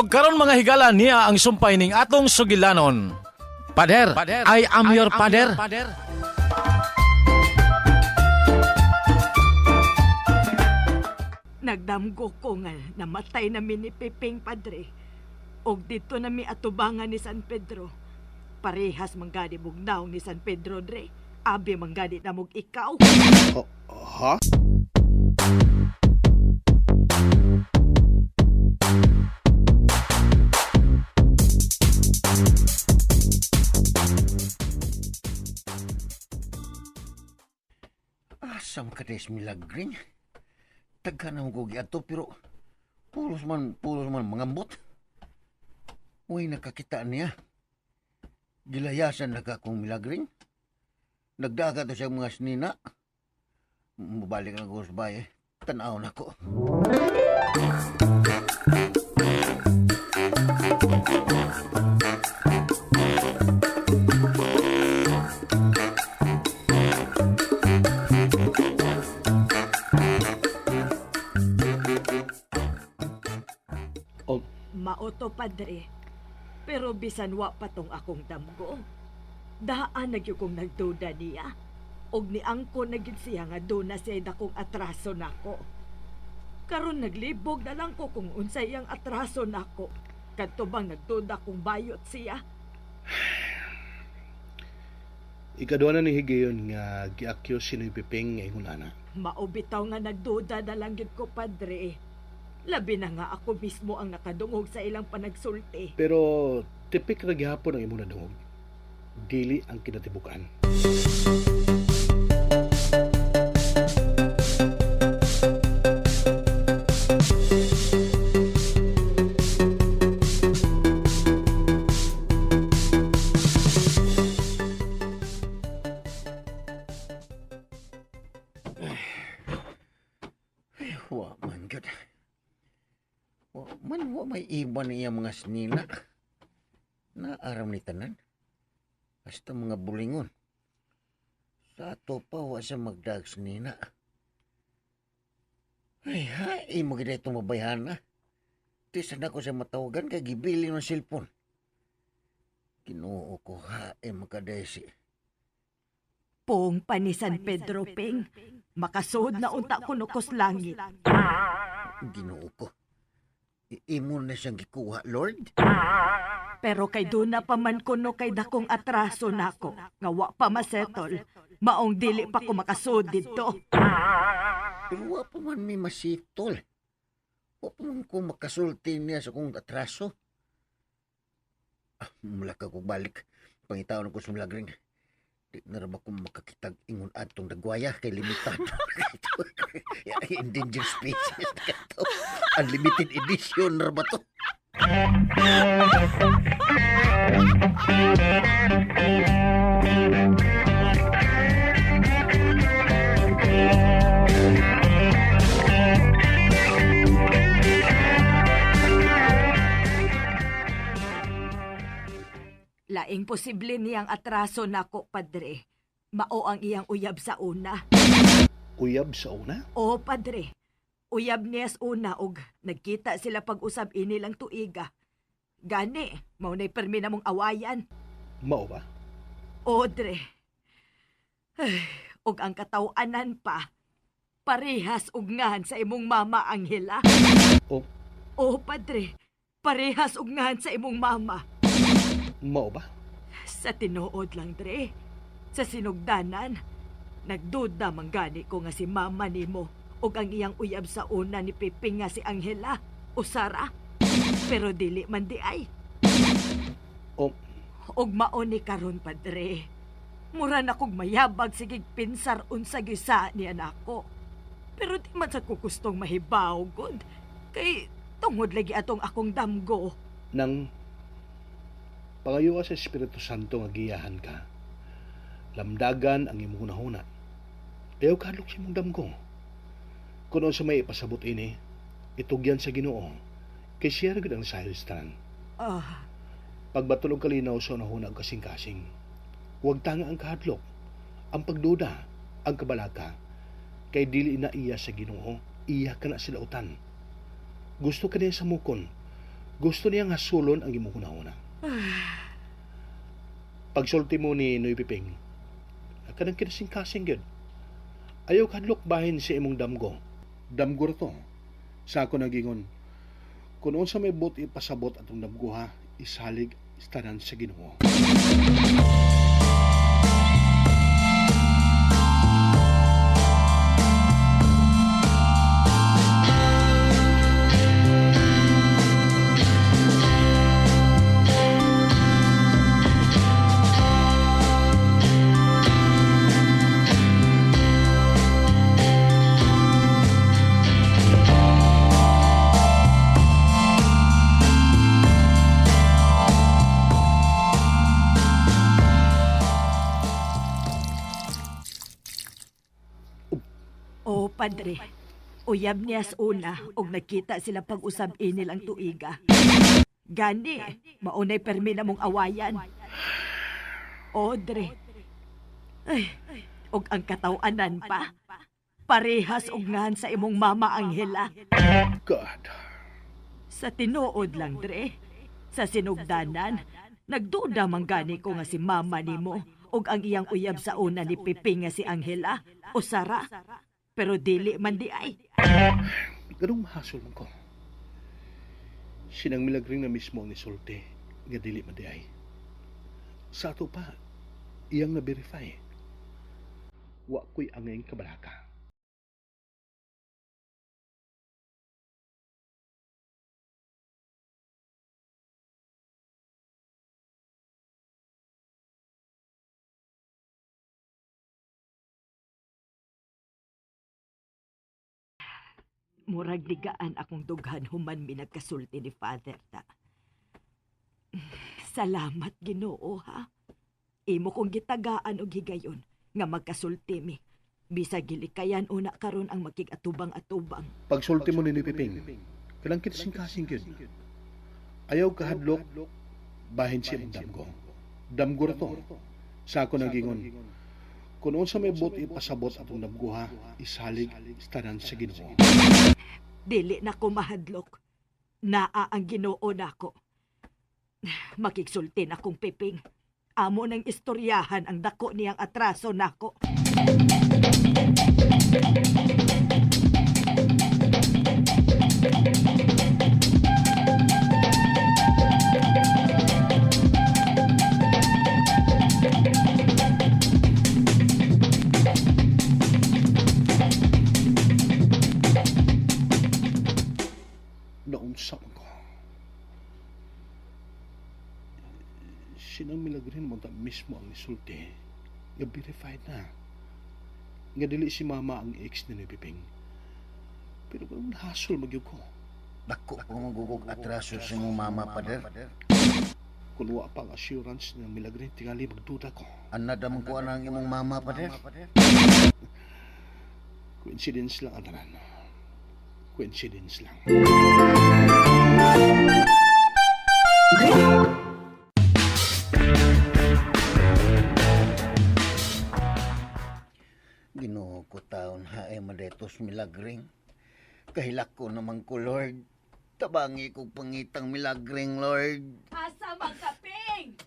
Og karon mga higala niya ang sumpay ning atong sugilanon. Pader, I am your pader. Nagdamgo ko nga namatay na ni Piping, padre. Og dito na mi atubangan ni San Pedro. Parehas manggadi bugnaw ni San Pedro, dre. Abi manggadi na mog ikaw. Ha? Asam ka des milagring. Tagka na hugogi ato pero pulos man mangambot. Uy, nakakita niya. Gilayasan na ka kong milagring. Nagdaga to siya mga snina. Mabalik na ko sa bahay. Tanaw na ko. Maoto, padre. Pero bisan wa patong akong damgo. Daan nagyo kong nagduda niya. Og ni angko nagid siya nga do na siya dakong atraso nako. Karon naglibog na lang ko kung unsay ang atraso nako. Kadto bang nagduda kung bayot siya? Ikaduha na ni Higayon nga gi-accuse si Noy Piping nga ingon ana. Maubitaw nga nagduda na lang gid ko, padre. Labi na nga ako mismo ang nakadungog sa ilang panagsulti. Pero tipik ra gihapon ang imong nadungog. Dili ang kinatibukan. Wa man gud. Wa may iba niya mga snina. Naaram ni tanan. Basta mga bulingon. Sa ato pa wa sa magdag snina. Ay, mo gid itong mabayhana. Tisan ako sa matawagan kay gibili ng cellphone. Ginoo ko makadesi. Pong pa ni San Pedro, Ping. Makasuod na unta ko nukos langit. Ginoo ko. Imo na siyang gikuha, Lord? Pero kay doon na pa man kuno kay dakong atraso nako. Nga wa pa masetol. Maong dili pa ko makasuod dito. Pero wa pa man may masitol. Wa pa man ko makasulti niya sa kong atraso. Mula ka ko balik. Pangitaon ko sa milagring. Di na rin ako makakitag ingon atong dagwaya kay limitado. Endangered species na ito. Unlimited edition na ba ito? Laing posible niyang atraso nako, padre. Mao ang iyang uyab sa una. Uyab sa una? Oo, padre. Uyab niya sa una og nagkita sila pag-usab ini lang tuiga. Gani, mao na'y permi na mong awayan. Mao ba? Oo, dre. Ay, og ang katawanan pa, parehas ugngan sa imong mama, Angela. O, Oo, padre. Parehas ugngan sa imong mama. mao ba? Sa tinuod lang, dre. Sa sinugdanan, nagduda manggani ko nga si mama nimo ug ang iyang uyab sa una ni Piping nga si Angela o Sara. Pero dili man di ay. O, Og mao ni karon, padre. Mura na kog mayabag sigig pinsar unsa gisa ni anako. Pero di man sa kukustong mahibaw gud. Kay tungod lagi atong akong damgo. nang pangayo ka sa Espiritu Santo nga giyahan ka. Lamdagan ang imong hunahuna. Ayaw kadlok si mong damgo. Kung sa may ipasabot ini, itugyan sa Ginoo. Kay siya rin ang sahilistan. Ah, Pagbatulog kalinaw sa nahuna kasing-kasing. Huwag tanga ang kahadlok, ang pagduda, ang kabalaka. Kay dili na iya sa Ginoo, iya ka na sila utan. Gusto ka niya sa mukon, Gusto niya nga sulon ang imong hunahuna. Pagsulti mo ni Noy Piping, kanang kinasing-kasing gyud. Ayaw kadlok bahin sa imong damgo. Damgo ra to. Sa ako nagingon, kung unsa may bot ipasabot atong damgo ha, isalig istanan sa Ginoo. O, padre, uyab niya sa una og nakita sila pag-usab nilang tuiga. Gani, maunay permi na mong awayan. Odre, ay, og ang katawanan pa, parehas og ngan sa imong mama Angela. God, Sa tinuod lang, Dre. Sa sinugdanan, nagduda man gani ko nga si mama nimo og ang iyang uyab sa una ni Piping nga si Angela o Sara. Pero dili man di ay. ganong mahasol man ko. Sinang milagring na mismo ang nisulti, nga dili madiay. Sa ato pa, iyang na-verify. Wa ko'y angayng kabalaka. Murag ligaan akong dughan human mi nagkasulti ni Father ta. Salamat Ginoo ha. Imo kong gitagaan og higayon nga magkasulti mi. Bisag gilikayan una karon ang makigatubang-atubang. Pagsulti mo ni Piping, kalang kinasing-kasing yun. Ayaw kahadlok, bahin siya ng damgo. Damgo ra to. Sa ako nagingon, kung unsa may bot ipasabot atong damgo ha, isalig istanan sa Ginoo. Dili na ko mahadlok. Naa ang Ginoo nako. Makigsulti na kong Piping. Amo ng istoryahan ang dako niyang atraso nako. Naunsa man ko. Sinang milagrin mo ta mismo ang nisulti. Nga verified na. Nga dili si mama ang ex ni Piping. Pero kung hasol magyug ko. Dako pa magugog atraso sa imong mama, pader. Kung wa pang assurance ng milagrin, tingali magduda ko. Anadam ko ang imong mama, pader. Coincidence lang ang tanan. Coincidence lang. Ginoo ko taon hae madetos milagring. Kahilak ko naman ko, Lord. Tabangi ko pangitang milagring, Lord. Asa magkaping?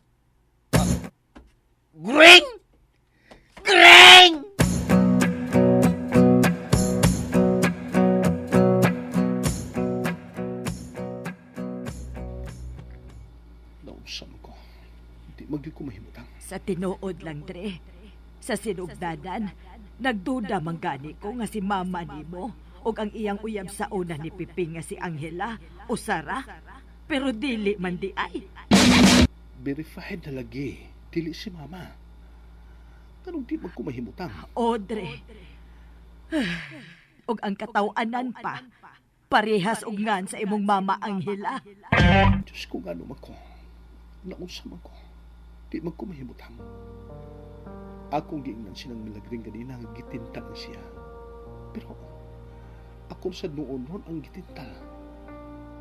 Gring! Gring! Naunsa man ko. Di magyud ko mahimutang. Sa tinuod lang, Dre. Sa sinugdanan, nagduda man gani ko nga si mama nimo og ang iyang uyab sa una ni Piping nga si Angela o Sara. Pero dili man di ay. Verified na lagi. Dili si mama. Kanong di magko mahimutang. Odre. Og ang katawanan pa, parehas og ngan sa imong mama Angela. Diyos ko gano man ko. Naunsa man ko. Di man ko mahimutang. Akong giingnan sinang milagring ganina nga gitintal na siya. Pero ako sad noon ang gitintal.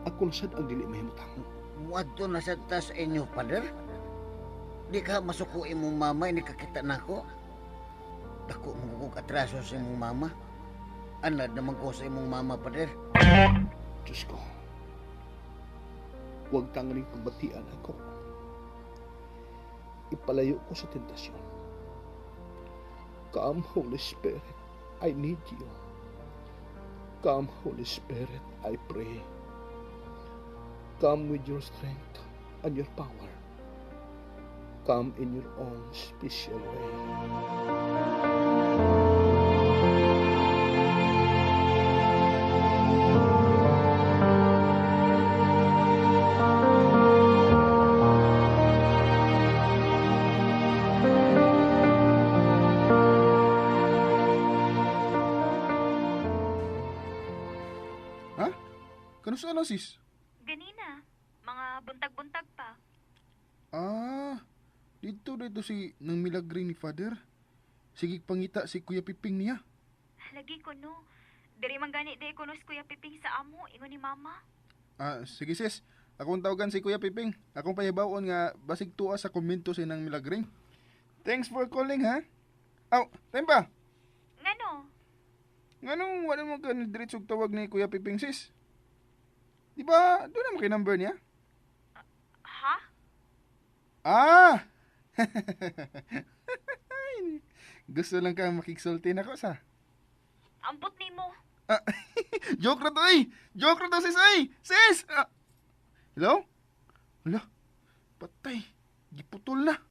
Ako sad ang dili mahimutang. Muadto na sa tas inyo, pader. Di ka masuko imong mama, ini kakita nako. Dako magugog atraso sa imong mama. Anad naman ko sa imong mama, pader. Diyos ko. Huwag tanganing pagbatian ako. Ipalayo ko sa tentasyon. Come, Holy Spirit, I need you. Come, Holy Spirit, I pray. Come with your strength and your power. Come in your own special way. Kanusta na, sis? Ganina, mga buntag-buntag pa. Dito si nang milagring ni Father. Sige pangita si Kuya Piping niya. Lagi ko no. Diri man gani di ko no si Kuya Piping sa amo, ingon ni Mama. Sige sis. Akong tawagan si Kuya Piping. Akong pahibawon nga basig tuwa sa komento sa nang milagring. Thanks for calling, ha? Tempa. Ngano? Nganong wala mo ka diretsog tawag ni Kuya Piping, sis? Di ba, doon naman kay number niya? Ha? Gusto lang ka makiksulti na ko sa. Ampot ni mo. Joke na to, eh! Joke na to, sis, ay! Sis! Hello? Hala, patay. Giputol na.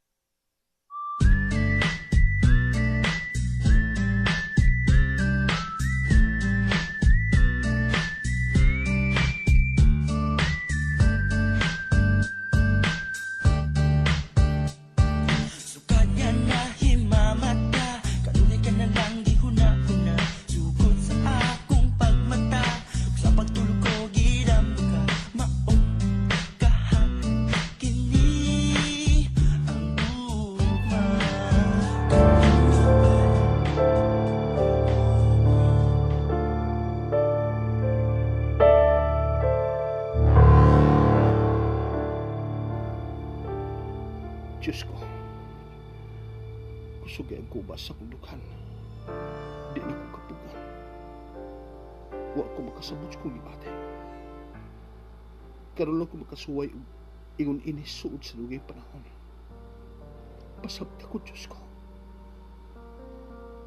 Diyos ko, kusugayan ko ba sa kulukan? Di na ko kapugan. Wa ko makasabot kong ibate. Karoon lang ko makasuway ingon inis suod sa lugay panahon. Pasabta ko, Diyos ko.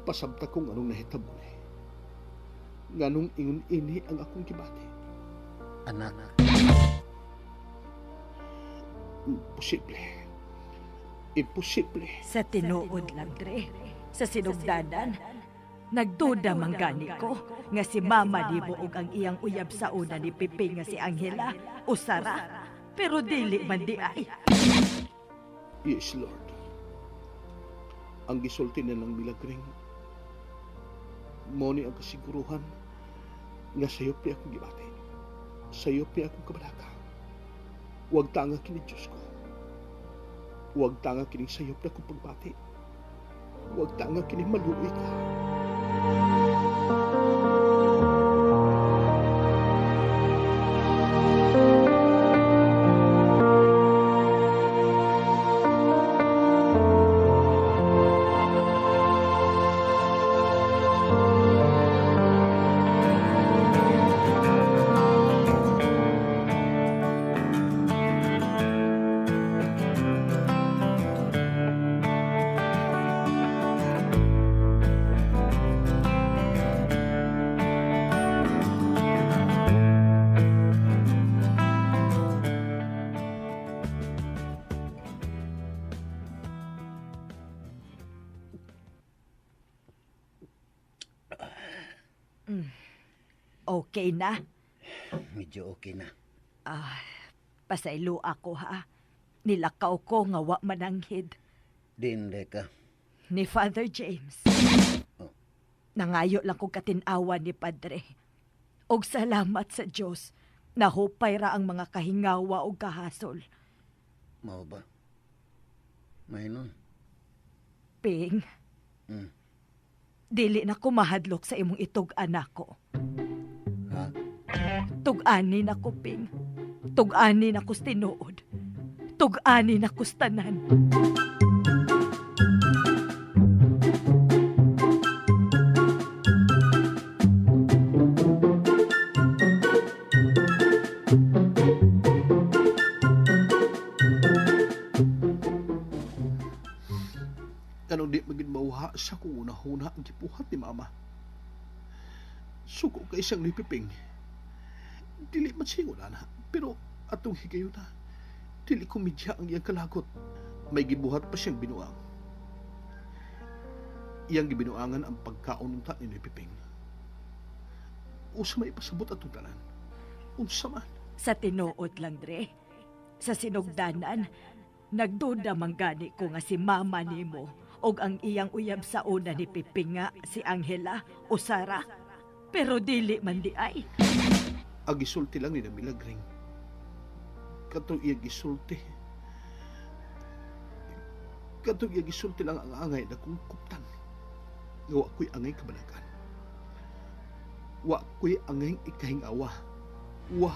Pasabta kong anong nahitabo na eh. Nganong ingon ini ang akong gibate. Anak. Imposible. Imposible. Sa tinuod lang, Dre. Sa sinugdanan. Nagduda man gani ko nga si Mama ni Buog ang iyang uyab sa una ni Piping nga si Angela o Sara. Pero dili man di ay. Yes, Lord. Ang gisulti na ng milagring mo ni ang kasiguruhan nga sayo pi akong gibate. Sayo pi akong kabalaka. Huwag tanga kini Diyos ko. Huwag tanga kining sayop na kong pagbati. Huwag tanga kining maluoy ka. Okay na? Medyo okay na. Pasaylo ako ha. Nilakaw ko nga wa mananghid. Din, Reka. Ni Father James. Oh. Nangayo lang kong katinawan ni Padre. Og salamat sa Diyos. Nahupay ra ang mga kahingawa o kahasol. Mao ba? Mahinon. Ping, Hmm. dili na ko mahadlok sa imong itug-anak ko. Ha? Tug-ani na ko, Ping. Tug-ani na ko tinuod. Tug-ani na ko tanan. Kanong di maging mauha sa kung una-una ang gipuhat ni mama. Suko kay siyang nipiping. Dili man singon na, pero atong higayon na, dili komedya ang iyang kalagot. May gibuhat pa siyang binuang. Iyang gibinuangan ang pagkaon ng ni Piping. Usa may pasabot atong tanan. Unsa man. Sa tinuod lang, Dre. Sa sinugdanan, nagduda manggani ko nga si mama nimo og ang iyang uyab sa una ni Piping nga si Angela o Sara. Pero dili man di ay. Agisulti lang ni na Milagring. Katong iya gisulti. Katong iya gisulti lang ang angay na kong kuptan. Nga wa ko'y angay kabalagan. Wa ko'y angay ikahing awa. Wa.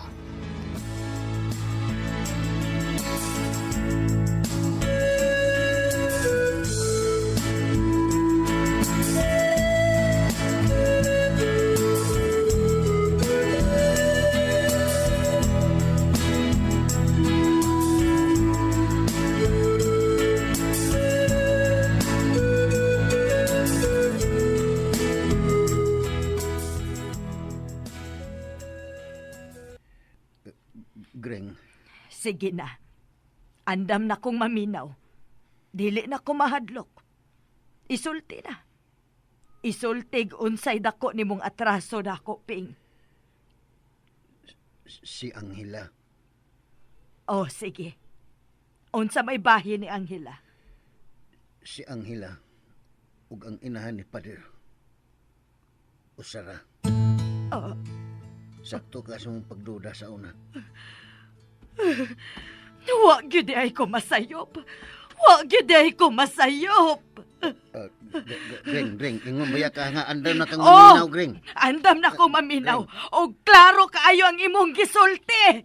Greng, Sige na. Andam na kong maminaw. Dili na ko mahadlok. Isulti na. Isultig unsay dako nimong atraso dako, Ping. si Angela. Oh, sige. Unsa may bahin ni Angela? Si Angela ug ang inahan ni Pader. Usara, Oh, sakto ka sa mong pagduda sa una. wa gyud ay ko masayop. Wa gyud ay ko masayop. Greng, ingon baya ka nga andam na kang Oh! maminaw, Greng. Andam na ko maminaw. O klaro kaayo ang imong gisulti.